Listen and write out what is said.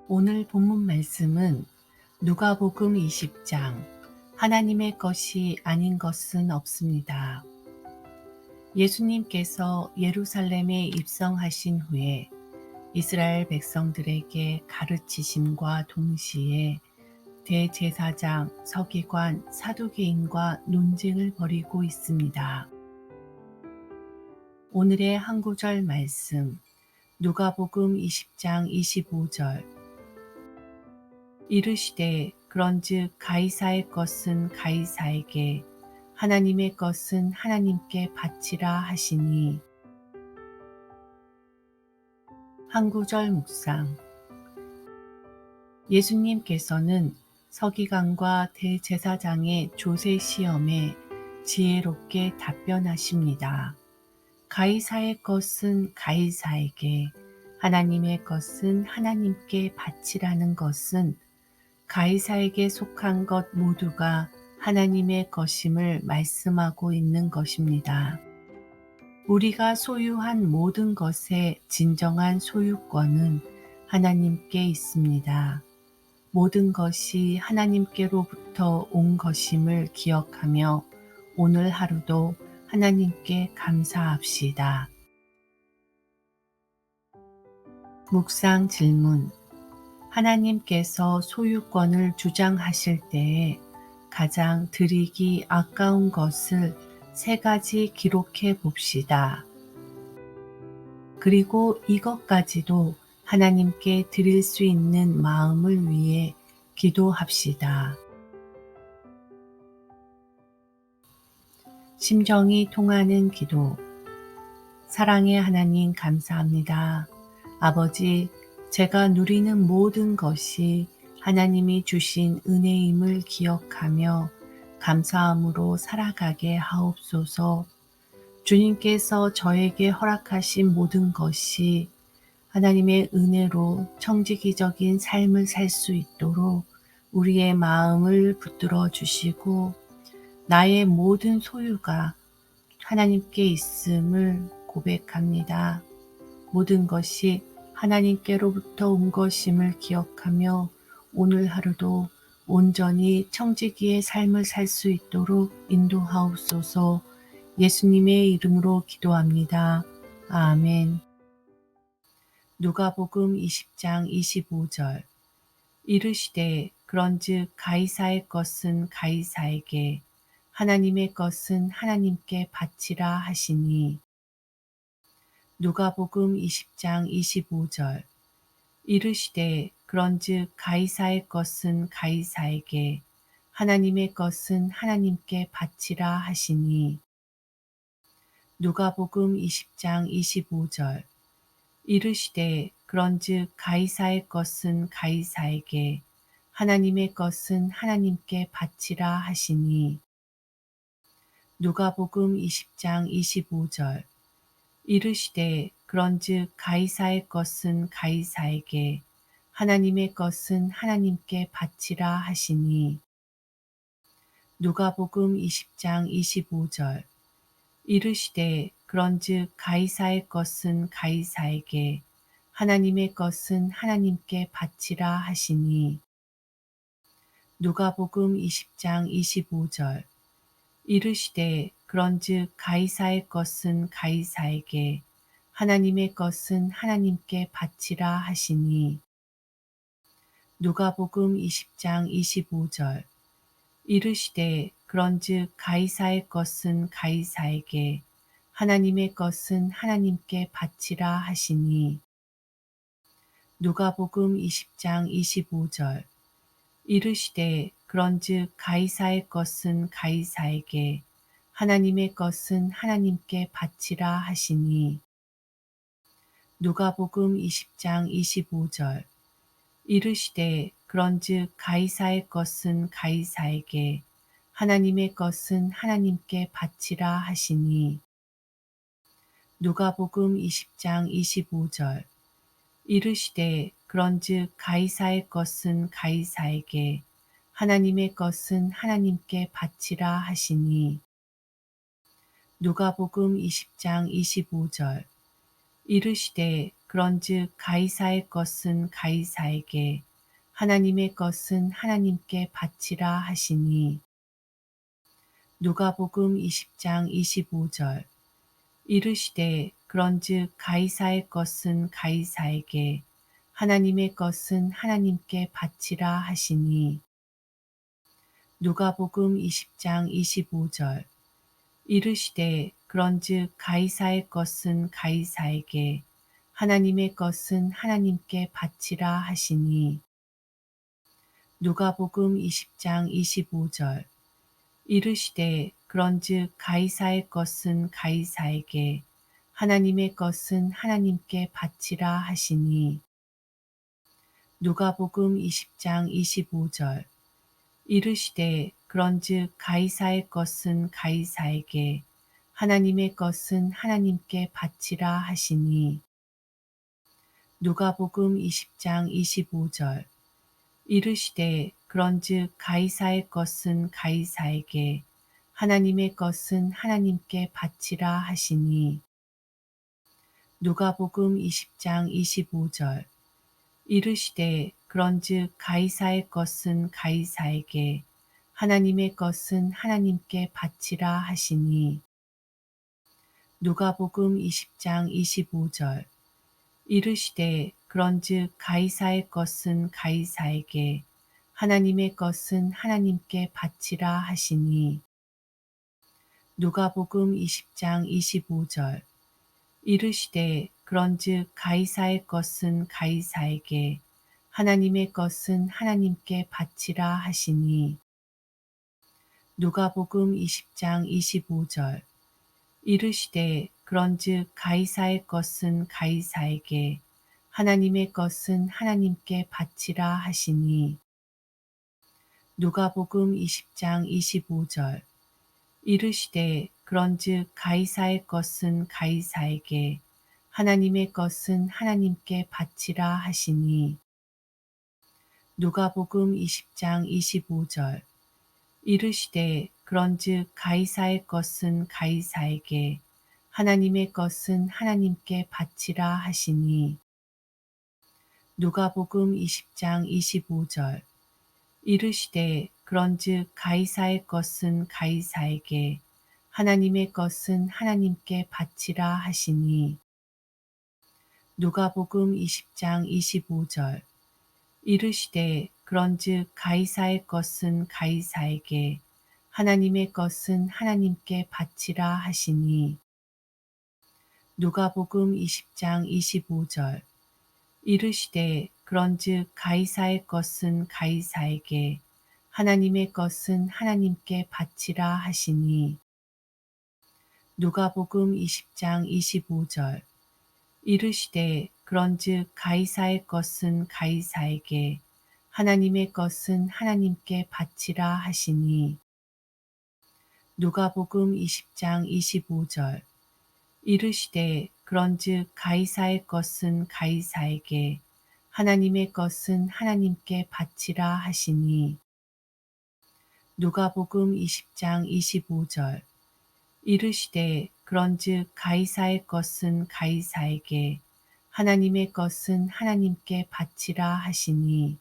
오늘 본문 말씀은 누가복음 20장 하나님의 것이 아닌 것은 없습니다. 예수님께서 예루살렘에 입성하신 후에 이스라엘 백성들에게 가르치심과 동시에 대제사장, 서기관, 사두개인과 논쟁을 벌이고 있습니다. 오늘의 한 구절 말씀 누가복음 20장 25절 이르시되 그런즉 가이사의 것은 가이사에게 하나님의 것은 하나님께 바치라 하시니. 한 구절 묵상. 예수님께서는 서기관과 대제사장의 조세 시험에 지혜롭게 답변하십니다. 가이사의 것은 가이사에게, 하나님의 것은 하나님께 바치라는 것은 가이사에게 속한 것 모두가 하나님의 것임을 말씀하고 있는 것입니다. 우리가 소유한 모든 것의 진정한 소유권은 하나님께 있습니다. 모든 것이 하나님께로부터 온 것임을 기억하며 오늘 하루도 하나님께 감사합시다. 묵상 질문. 하나님께서 소유권을 주장하실 때에 가장 드리기 아까운 것을 3가지 기록해 봅시다. 그리고 이것까지도 하나님께 드릴 수 있는 마음을 위해 기도합시다. 심정이 통하는 기도. 사랑의 하나님 감사합니다. 아버지, 제가 누리는 모든 것이 하나님이 주신 은혜임을 기억하며 감사함으로 살아가게 하옵소서. 주님께서 저에게 허락하신 모든 것이 하나님의 은혜로 청지기적인 삶을 살 수 있도록 우리의 마음을 붙들어 주시고 나의 모든 소유가 하나님께 있음을 고백합니다. 모든 것이 하나님께로부터 온 것임을 기억하며 오늘 하루도 온전히 청지기의 삶을 살 수 있도록 인도하옵소서. 예수님의 이름으로 기도합니다. 아멘. 누가복음 20장 25절 이르시되 그런즉 가이사의 것은 가이사에게 하나님의 것은 하나님께 바치라 하시니. 누가복음 20장 25절 이르시되 그런즉 가이사의 것은 가이사에게 하나님의 것은 하나님께 바치라 하시니. 누가복음 20장 25절 이르시되 그런즉 가이사의 것은 가이사에게 하나님의 것은 하나님께 바치라 하시니. 누가복음 20장 25절 이르시되 그런즉 가이사의 것은 가이사에게 하나님의 것은 하나님께 바치라 하시니. 누가복음 20장 25절 이르시되 그런즉 가이사의 것은 가이사에게 하나님의 것은 하나님께 바치라 하시니. 누가복음 20장 25절 이르시되 그런즉 가이사의 것은 가이사에게 하나님의 것은 하나님께 바치라 하시니. 누가복음 20장 25절 이르시되 그런즉 가이사의 것은 가이사에게 하나님의 것은 하나님께 바치라 하시니. 누가복음 20장 25절 이르시되 그런즉 가이사의 것은 가이사에게 하나님의 것은 하나님께 바치라 하시니. 누가복음 20장 25절 이르시되 그런즉 가이사의 것은 가이사에게 하나님의 것은 하나님께 바치라 하시니. 누가복음 20장 25절 이르시되 그런즉 가이사의 것은 가이사에게 하나님의 것은 하나님께 바치라 하시니. 누가복음 20장 25절 이르시되 그런즉 가이사의 것은 가이사에게 하나님의 것은 하나님께 바치라 하시니 누가복음 20장 25절 이르시되 그런즉 가이사의 것은 가이사에게 하나님의 것은 하나님께 바치라 하시니 누가복음 20장 25절 이르시되 그런즉 가이사의 것은 가이사에게 하나님의 것은 하나님께 바치라 하시니 누가복음 20장 25절 이르시되 그런즉 가이사의 것은 가이사에게 하나님의 것은 하나님께 바치라 하시니 누가복음 20장 25절 이르시되 그런즉 가이사의 것은 가이사에게 하나님의 것은 하나님께 바치라 하시니 누가복음 20장 25절 이르시되 그런즉 가이사의 것은 가이사에게 하나님의 것은 하나님께 바치라 하시니 누가복음 20장 25절 이르시되 그런즉 가이사의 것은 가이사에게 하나님의 것은 하나님께 바치라 하시니 누가복음 20장 25절 이르시되 그런즉 가이사의 것은 가이사에게 하나님의 것은 하나님께 바치라 하시니 누가복음 20장 25절 이르시되 그런즉 가이사의 것은 가이사에게 하나님의 것은 하나님께 바치라 하시니 누가복음 20장 25절 이르시되 그런즉 가이사의 것은 가이사에게 하나님의 것은 하나님께 바치라 하시니 누가복음 20장 25절 이르시되 그런즉 가이사의 것은 가이사에게 하나님의 것은 하나님께 바치라 하시니 누가복음 20장 25절 이르시되 그런즉 가이사의 것은 가이사에게 하나님의 것은 하나님께 바치라 하시니 누가복음 20장 25절 이르시되 그런즉 가이사의 것은 가이사에게 하나님의 것은 하나님께 바치라 하시니 누가복음 20장 25절 이르시되 그런즉 가이사의 것은 가이사에게 하나님의 것은 하나님께 바치라 하시니 누가복음 20장 25절 이르시되 그런즉 가이사의 것은 가이사에게 하나님의 것은 하나님께 바치라 하시니 누가복음 20장 25절 이르시되 그런즉 가이사의 것은 가이사에게 하나님의 것은 하나님께 바치라 하시니 누가복음 20장 25절 이르시되 그런즉 가이사의 것은 가이사에게 하나님의 것은 하나님께 바치라 하시니 누가복음 20장 25절 이르시되 그런즉 가이사의 것은 가이사에게 하나님의 것은 하나님께 바치라 하시니